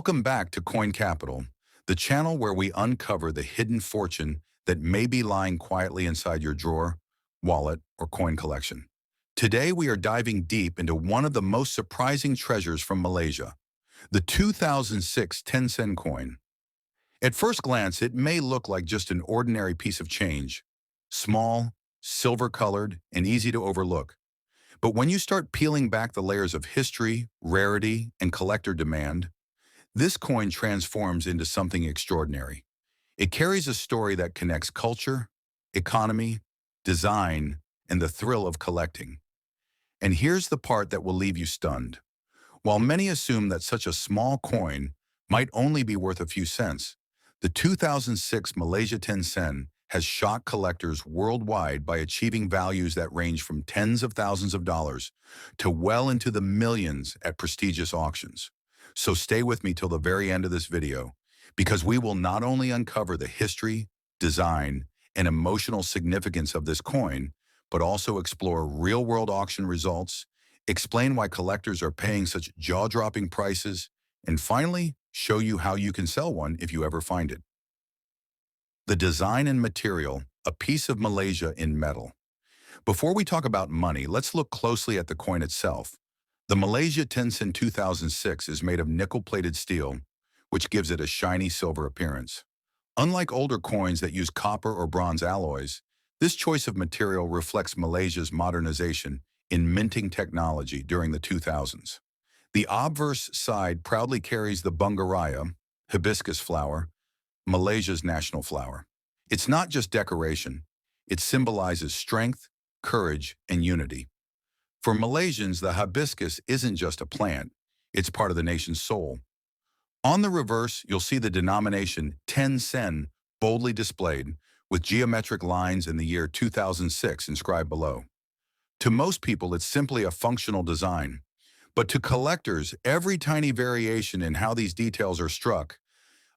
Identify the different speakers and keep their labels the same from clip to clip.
Speaker 1: Welcome back to Coin Capital, the channel where we uncover the hidden fortune that may be lying quietly inside your drawer, wallet, or coin collection. Today we are diving deep into one of the most surprising treasures from Malaysia, the 2006 10-cent coin. At first glance, it may look like just an ordinary piece of change, small, silver-colored, and easy to overlook. But when you start peeling back the layers of history, rarity, and collector demand, this coin transforms into something extraordinary. It carries a story that connects culture, economy, design, and the thrill of collecting. And here's the part that will leave you stunned. While many assume that such a small coin might only be worth a few cents, the 2006 Malaysia 10 sen has shocked collectors worldwide by achieving values that range from tens of thousands of dollars to well into the millions at prestigious auctions. So stay with me till the very end of this video, because we will not only uncover the history, design, and emotional significance of this coin, but also explore real-world auction results, explain why collectors are paying such jaw-dropping prices, and finally, show you how you can sell one if you ever find it. The design and material, a piece of Malaysia in metal. Before we talk about money, let's look closely at the coin itself. The Malaysia 10 sen 2006 is made of nickel-plated steel, which gives it a shiny silver appearance. Unlike older coins that use copper or bronze alloys, this choice of material reflects Malaysia's modernization in minting technology during the 2000s. The obverse side proudly carries the bungaraya, hibiscus flower, Malaysia's national flower. It's not just decoration, it symbolizes strength, courage, and unity. For Malaysians, the hibiscus isn't just a plant, it's part of the nation's soul. On the reverse, you'll see the denomination 10 sen boldly displayed, with geometric lines in the year 2006 inscribed below. To most people, it's simply a functional design. But to collectors, every tiny variation in how these details are struck,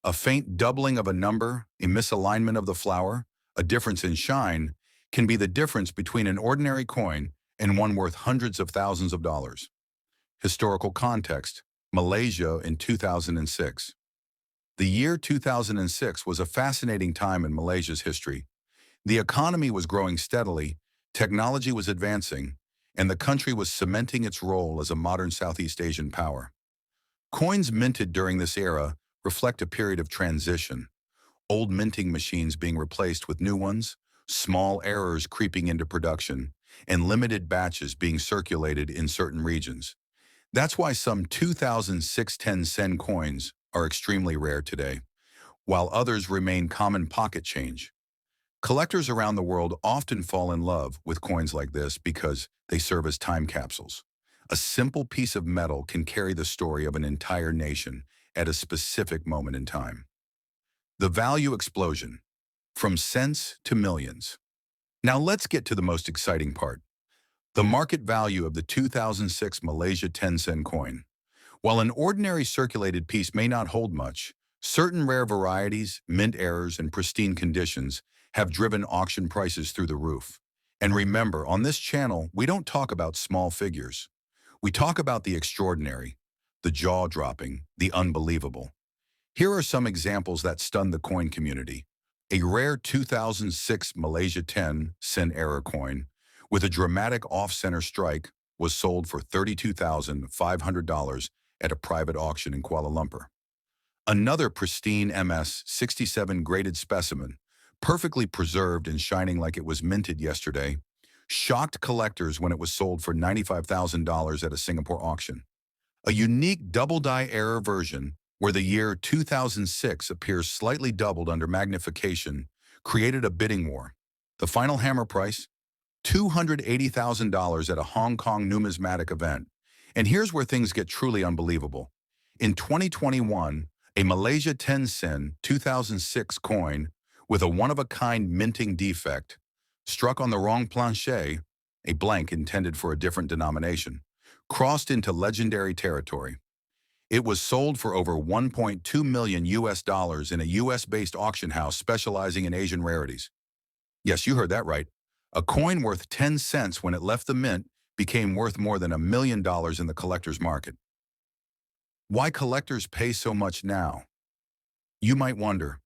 Speaker 1: a faint doubling of a number, a misalignment of the flower, a difference in shine, can be the difference between an ordinary coin and one worth hundreds of thousands of dollars. Historical context: Malaysia in 2006. The year 2006 was a fascinating time in Malaysia's history. The economy was growing steadily, technology was advancing, and the country was cementing its role as a modern Southeast Asian power. Coins minted during this era reflect a period of transition, old minting machines being replaced with new ones, small errors creeping into production, and limited batches being circulated in certain regions. That's why some 2006 10 sen coins are extremely rare today, while others remain common pocket change. Collectors around the world often fall in love with coins like this because they serve as time capsules. A simple piece of metal can carry the story of an entire nation at a specific moment in time. The value explosion, from cents to millions. Now let's get to the most exciting part: the market value of the 2006 Malaysia 10 sen coin. While an ordinary circulated piece may not hold much, certain rare varieties, mint errors, and pristine conditions have driven auction prices through the roof. And remember, on this channel, we don't talk about small figures. We talk about the extraordinary, the jaw-dropping, the unbelievable. Here are some examples that stunned the coin community. A rare 2006 Malaysia 10 sen error coin with a dramatic off-center strike was sold for $32,500 at a private auction in Kuala Lumpur. Another pristine MS-67 graded specimen, perfectly preserved and shining like it was minted yesterday, shocked collectors when it was sold for $95,000 at a Singapore auction. A unique double-die error version, where the year 2006 appears slightly doubled under magnification, created a bidding war. The final hammer price? $280,000 at a Hong Kong numismatic event. And here's where things get truly unbelievable. In 2021, a Malaysia 10 sen 2006 coin with a one-of-a-kind minting defect struck on the wrong planche, a blank intended for a different denomination, crossed into legendary territory. It was sold for over 1.2 million US dollars in a US-based auction house specializing in Asian rarities. Yes, you heard that right. A coin worth 10 cents when it left the mint became worth more than $1 million in the collector's market. Why collectors pay so much now? You might wonder,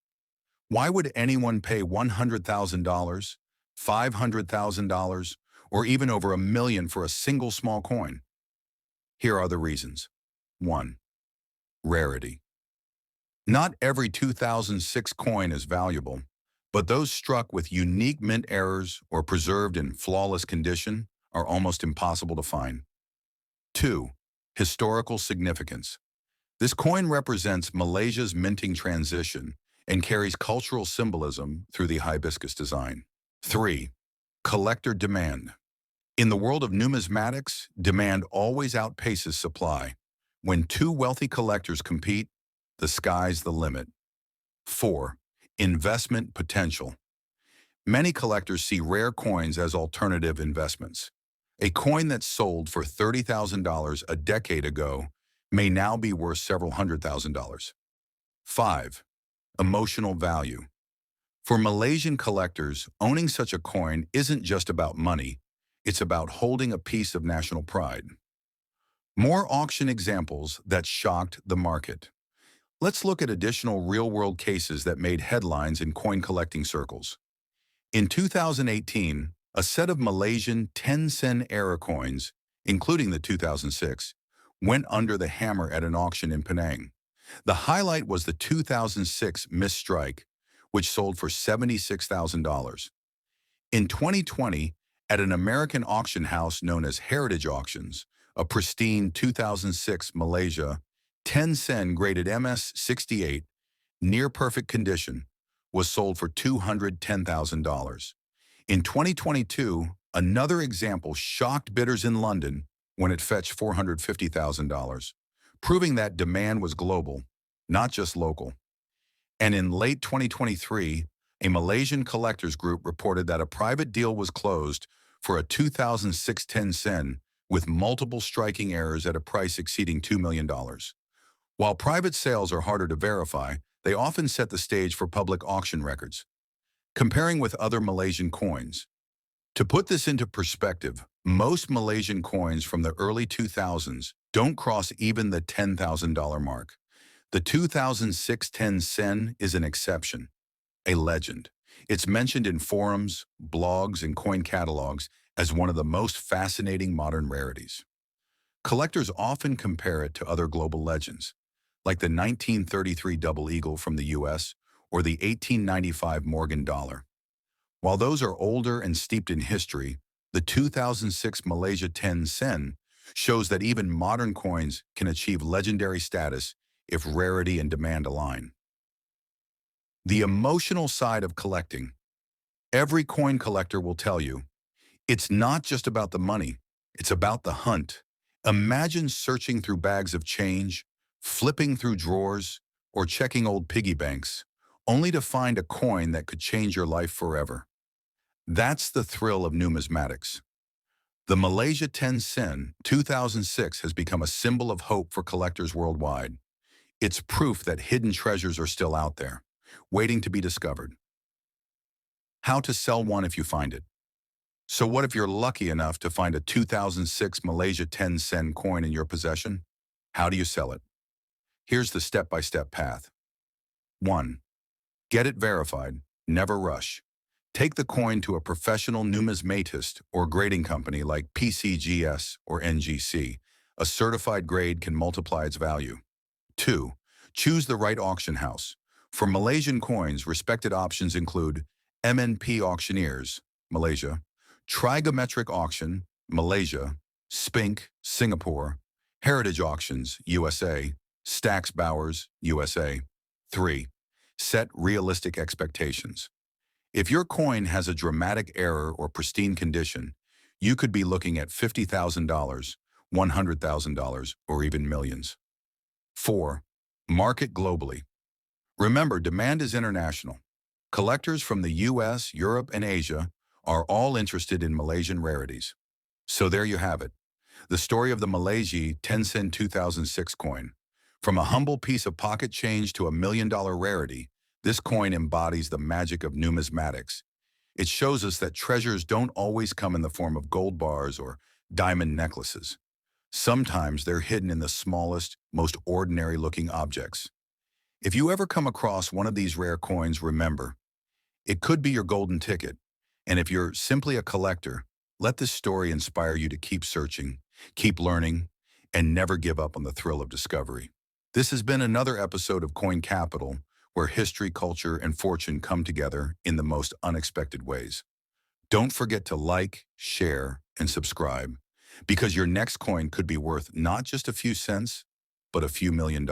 Speaker 1: why would anyone pay $100,000, $500,000, or even over $1 million for a single small coin? Here are the reasons. 1. Rarity. Not every 2006 coin is valuable, but those struck with unique mint errors or preserved in flawless condition are almost impossible to find. 2. Historical significance. This coin represents Malaysia's minting transition and carries cultural symbolism through the hibiscus design. 3. Collector demand. In the world of numismatics, demand always outpaces supply. When two wealthy collectors compete, the sky's the limit. 4. Investment potential. Many collectors see rare coins as alternative investments. A coin that sold for $30,000 a decade ago may now be worth several $100,000. 5. Emotional value. For Malaysian collectors, owning such a coin isn't just about money, it's about holding a piece of national pride. More auction examples that shocked the market. Let's look at additional real-world cases that made headlines in coin collecting circles. In 2018, a set of Malaysian 10-sen era coins, including the 2006, went under the hammer at an auction in Penang. The highlight was the 2006 Miss Strike, which sold for $76,000. In 2020, at an American auction house known as Heritage Auctions, a pristine 2006 Malaysia 10-sen graded MS-68, near-perfect condition, was sold for $210,000. In 2022, another example shocked bidders in London when it fetched $450,000, proving that demand was global, not just local. And in late 2023, a Malaysian collectors group reported that a private deal was closed for a 2006 10-sen with multiple striking errors at a price exceeding $2 million. While private sales are harder to verify, they often set the stage for public auction records. Comparing with other Malaysian coins. To put this into perspective, most Malaysian coins from the early 2000s don't cross even the $10,000 mark. The 2006 10-sen is an exception, a legend. It's mentioned in forums, blogs, and coin catalogs as one of the most fascinating modern rarities. Collectors often compare it to other global legends, like the 1933 Double Eagle from the US or the 1895 Morgan dollar. While those are older and steeped in history, the 2006 Malaysia 10-sen shows that even modern coins can achieve legendary status if rarity and demand align. The emotional side of collecting. Every coin collector will tell you, it's not just about the money, it's about the hunt. Imagine searching through bags of change, flipping through drawers, or checking old piggy banks, only to find a coin that could change your life forever. That's the thrill of numismatics. The Malaysia 10-sen 2006 has become a symbol of hope for collectors worldwide. It's proof that hidden treasures are still out there, waiting to be discovered. How to sell one if you find it. So what if you're lucky enough to find a 2006 Malaysia 10-sen coin in your possession? How do you sell it? Here's the step-by-step path. 1. Get it verified. Never rush. Take the coin to a professional numismatist or grading company like PCGS or NGC. A certified grade can multiply its value. 2. Choose the right auction house. For Malaysian coins, respected options include MNP Auctioneers, Malaysia, Trigonometric Auction, Malaysia, Spink, Singapore, Heritage Auctions, USA, Stax Bowers, USA. 3. Set realistic expectations. If your coin has a dramatic error or pristine condition, you could be looking at $50,000, $100,000, or even millions. 4. Market globally. Remember, demand is international. Collectors from the US, Europe, and Asia are all interested in Malaysian rarities. So there you have it, the story of the Malaysia 10-sen 2006 coin. From a humble piece of pocket change to a $1 million rarity, this coin embodies the magic of numismatics. It shows us that treasures don't always come in the form of gold bars or diamond necklaces. Sometimes they're hidden in the smallest, most ordinary-looking objects. If you ever come across one of these rare coins, remember, it could be your golden ticket. And if you're simply a collector, let this story inspire you to keep searching, keep learning, and never give up on the thrill of discovery. This has been another episode of Coin Capital, where history, culture, and fortune come together in the most unexpected ways. Don't forget to like, share, and subscribe, because your next coin could be worth not just a few cents, but a few $1 million.